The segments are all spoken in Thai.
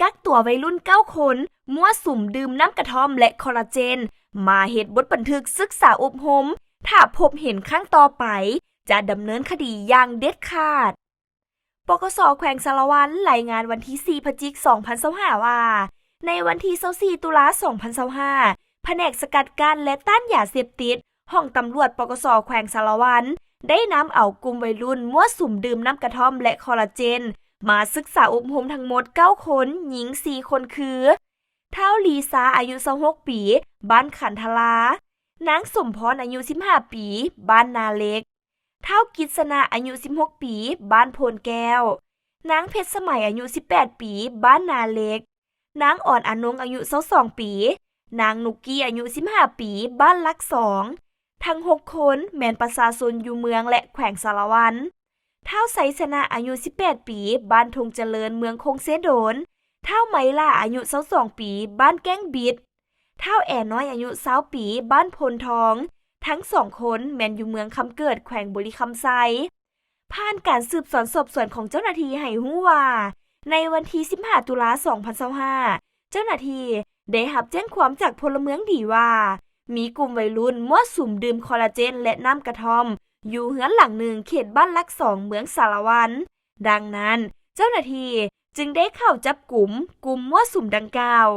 กักตัววัยรุ่น9 คนมั่วสุมดื่มน้ำกระท่อมและคอลลาเจนมาเหตุบทบันทึกศึกษาอบรมถ้าพบเห็นครั้งต่อไปจะดำเนินคดีอย่างเด็ดขาดปกส.แขวงสารวัตรรายงานวันที่4 พฤศจิกายน 2025 ว่าในวันที่24 ตุลาคม 2025แผนกสกัดกั้นและต้านยาเสพติดห้องตำรวจปกส.แขวงสารวัตรได้นำเอากลุ่มวัยรุ่นมั่วสุมดื่มน้ำกระท่อมและคอลลาเจนมาศึกษาอบรมทั้งหมด9 คนหญิง4 คนคือเท้าลีซาอายุ26 ปีบ้านขันทลานางสมพรอายุ15 ปีบ้านนาเล็กเท้ากิษณะอายุ16 ปีบ้านโพนแก้วนางเพชรสมัยอายุ18 ปีบ้านนาเล็กนางอ่อนอนงอายุ22 ปีนางนุกกี้อายุ15 ปีบ้านลัก2ทั้ง6 คนแม่นประชาชนอยู่เมืองและแขวงสารวัตรเท้าไสชนะอายุ18 ปีบ้านทงเจริญเมืองคงเสโดนเท้าไหมล่าอายุ22 ปีบ้านแก้งบิดเท้าแอน้อยอายุ20 ปีบ้านพลทองทั้ง2 คนแม่นอยู่เมืองคำเกิดแขวงบุรีคำไซผ่านการสืบสวนสอบสวนของเจ้าหน้าที่ให้รู้ว่าในวันที่15 ตุลาคม 2025เจ้าหน้าที่ได้รับแจ้งความจากพลเมืองดีว่ามีกลุ่มวัยรุ่นมั่วสุมดื่มคอลลาเจนและน้ำกระท่อมอยู่เฮือนหลังหนึ่งเขตบ้านลัก2เมืองสารวัตรดังนั้นเจ้าหน้าที่จึงได้เข้าจับกลุ่มมั่วสุมดังกล่าว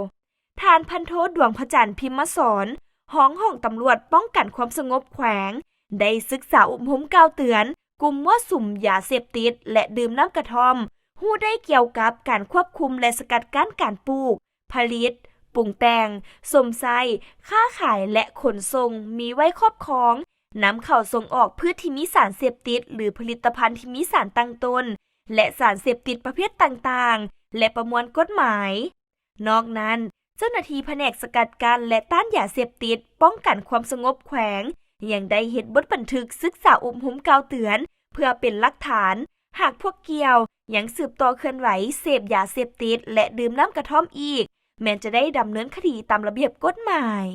ทานพันโทดวงพระจันทร์พิมพ์สอนห้องตำรวจป้องกันความสงบแขวงได้ศึกษาอบรมกล่าวเตือนกลุ่มมั่วสุมยาเสพติดและดื่มน้ำกระท่อมฮู้ได้เกี่ยวกับการควบคุมและสกัดกั้นการปลูกผลิตปรุงแต่งสมไส้ค้าขายและขนส่งมีไว้ครอบครองนำเข้าส่งออกพืชที่มีสารเสพติดหรือผลิตภัณฑ์ที่มีสารตั้งต้นและสารเสพติดประเภทต่างๆและประมวลกฎหมายนอกนั้นเจ้าหน้าที่แผนกสกัดกั้นและต้านยาเสพติดป้องกันความสงบแขวงยังได้เฮ็ดบทบันทึกศึกษาอบรมกล่าวเตือนเพื่อเป็นหลักฐานหากพวกเกี่ยวยังสืบต่อเคลื่อนไหวเสพยาเสพติดและดื่มน้ำกระท่อมอีกแม้จะได้ดำเนินคดีตามระเบียบกฎหมาย